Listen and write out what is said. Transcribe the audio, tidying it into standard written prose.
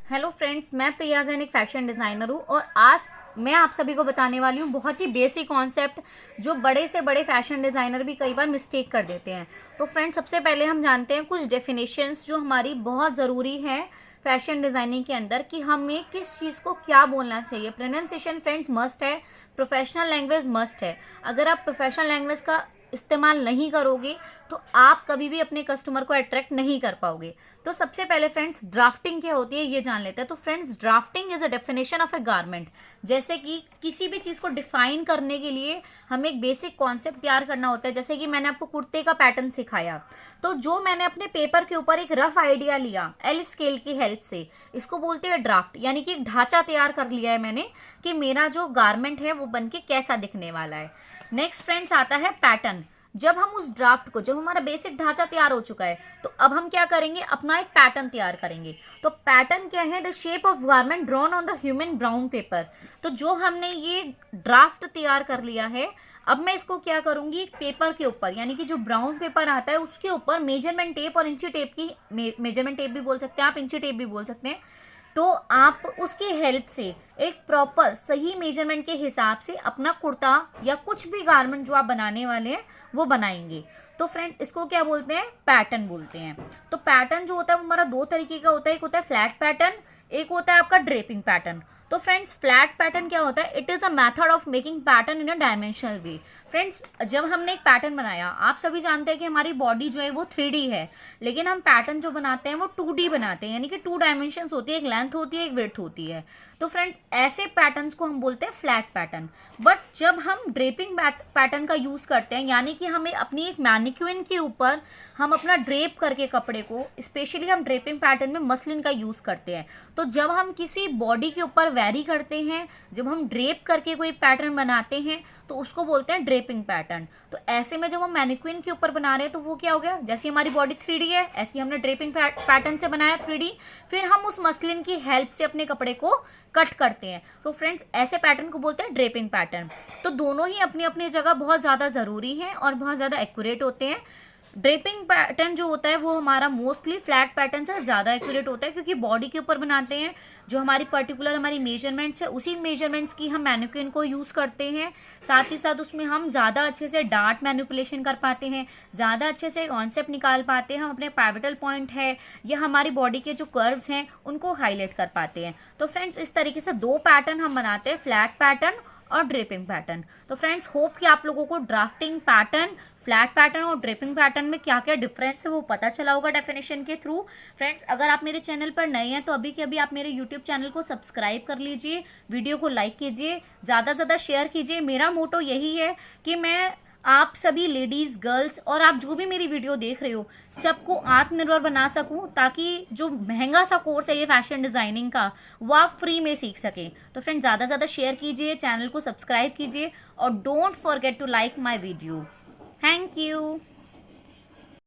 Hello friends, मैं प्रिया जैन एक fashion designer हूँ और आज मैं आप सभी को बताने वाली हूँ बहुत ही बेसिक कॉन्सेप्ट जो बड़े से बड़े फैशन डिज़ाइनर भी कई बार मिस्टेक कर देते हैं। तो फ्रेंड्स, सबसे पहले हम जानते हैं कुछ डेफिनेशंस जो हमारी बहुत ज़रूरी है फैशन डिज़ाइनिंग के अंदर कि हमें किस चीज़ को क्या बोलना चाहिए। प्रोनाउंसिएशन फ्रेंड्स मस्ट है, प्रोफेशनल लैंग्वेज मस्ट है। अगर आप प्रोफेशनल लैंग्वेज का इस्तेमाल नहीं करोगे तो आप कभी भी अपने कस्टमर को अट्रैक्ट नहीं कर पाओगे। तो सबसे पहले फ्रेंड्स, ड्राफ्टिंग क्या होती है ये जान लेते हैं। तो friends, drafting is a definition of A garment. जैसे कि किसी भी चीज़ को डिफाइन करने के लिए हमें एक बेसिक कॉन्सेप्ट तैयार करना होता है। जैसे कि मैंने आपको कुर्ते का पैटर्न सिखाया, तो जो मैंने अपने पेपर के ऊपर एक रफ आइडिया लिया एल स्केल की हेल्प से, इसको बोलते हैं ड्राफ्ट। यानी कि एक ढांचा तैयार कर लिया है मैंने कि मेरा जो गारमेंट है वो बनके कैसा दिखने वाला है। नेक्स्ट फ्रेंड्स आता है पैटर्न। जब हम उस ड्राफ्ट को, जब हमारा बेसिक ढांचा तैयार हो चुका है, तो अब हम क्या करेंगे, अपना एक पैटर्न तैयार करेंगे। तो पैटर्न क्या है? The shape of garment drawn on the human brown paper. तो जो हमने ये ड्राफ्ट तैयार कर लिया है, अब मैं इसको क्या करूंगी, एक पेपर के ऊपर, यानी कि जो ब्राउन पेपर आता है उसके ऊपर मेजरमेंट टेप और इंची टेप की, मेजरमेंट टेप भी बोल सकते हैं आप, इंची टेप भी बोल सकते हैं, तो आप उसकी हेल्प से एक प्रॉपर सही मेजरमेंट के हिसाब से अपना कुर्ता या कुछ भी गारमेंट जो आप बनाने वाले हैं वो बनाएंगे। तो फ्रेंड, इसको क्या बोलते हैं? पैटर्न बोलते हैं। तो पैटर्न जो होता है वो हमारा दो तरीके का होता है। एक होता है फ्लैट पैटर्न, एक होता है आपका ड्रेपिंग पैटर्न। तो फ्रेंड्स, फ्लैट पैटर्न क्या होता है? It is a method of making pattern in a dimensional way. Friends, जब हमने एक पैटर्न बनाया, आप सभी जानते हैं कि हमारी बॉडी जो है वो 3D है, लेकिन हम पैटर्न जो बनाते हैं वो 2D बनाते हैं, यानी कि 2 डायमेंशंस होती है, एक लेंथ होती है, एक विड्थ होती है। तो फ्रेंड्स, ऐसे पैटर्न्स को हम बोलते हैं फ्लैट पैटर्न। बट जब हम ड्रेपिंग पैटर्न का यूज करते हैं, यानी कि हमें अपनी एक मैनिक्विन के ऊपर हम अपना ड्रेप करके कपड़े को, स्पेशली हम ड्रेपिंग पैटर्न में मसलिन का यूज करते हैं। तो जब हम किसी बॉडी के ऊपर वेरी करते हैं, जब हम ड्रेप करके कोई पैटर्न बनाते हैं, तो उसको बोलते हैं ड्रेपिंग पैटर्न। तो ऐसे में जब हम मैनिक्विन के ऊपर बना रहे हैं तो वो क्या हो गया, जैसे हमारी बॉडी 3D है, ऐसे हमने ड्रेपिंग पैटर्न से बनाया 3D, फिर हम उस मसलिन की हेल्प से अपने कपड़े को कट करते हैं। तो फ्रेंड्स, ऐसे पैटर्न को बोलते हैं ड्रेपिंग पैटर्न। तो दोनों ही अपनी अपनी जगह बहुत ज़्यादा ज़रूरी हैं और बहुत ज़्यादा एक्यूरेट होते हैं। ड्रेपिंग पैटर्न जो होता है वो हमारा मोस्टली फ्लैट पैटर्न से ज़्यादा एक्यूरेट होता है, क्योंकि बॉडी के ऊपर बनाते हैं, जो हमारी पर्टिकुलर हमारी मेजरमेंट्स है उसी मेजरमेंट्स की हम मैनिक्विन को यूज़ करते हैं। साथ ही साथ उसमें हम ज़्यादा अच्छे से डार्ट मैनिपुलेशन कर पाते हैं, ज़्यादा अच्छे से कॉन्सेप्ट निकाल पाते हैं, हम अपने पाइवटल पॉइंट है या हमारी बॉडी के जो कर्व्स हैं उनको हाईलाइट कर पाते हैं। तो फ्रेंड्स, इस तरीके से दो पैटर्न हम बनाते हैं, फ्लैट पैटर्न और ड्रेपिंग पैटर्न। तो फ्रेंड्स, होप कि आप लोगों को ड्राफ्टिंग पैटर्न, फ्लैट पैटर्न और ड्रेपिंग पैटर्न में क्या क्या डिफरेंस है वो पता चला होगा डेफिनेशन के थ्रू। फ्रेंड्स, अगर आप मेरे चैनल पर नए हैं तो अभी के अभी आप मेरे यूट्यूब चैनल को सब्सक्राइब कर लीजिए, वीडियो को लाइक कीजिए, ज़्यादा से ज़्यादा शेयर कीजिए। मेरा मोटो यही है कि मैं आप सभी लेडीज़, गर्ल्स और आप जो भी मेरी वीडियो देख रहे हो सबको आत्मनिर्भर बना सकूं, ताकि जो महंगा सा कोर्स है ये फैशन डिज़ाइनिंग का वो आप फ्री में सीख सकें। तो फ्रेंड, ज़्यादा से ज़्यादा शेयर कीजिए, चैनल को सब्सक्राइब कीजिए और don't forget to like my video. Thank you.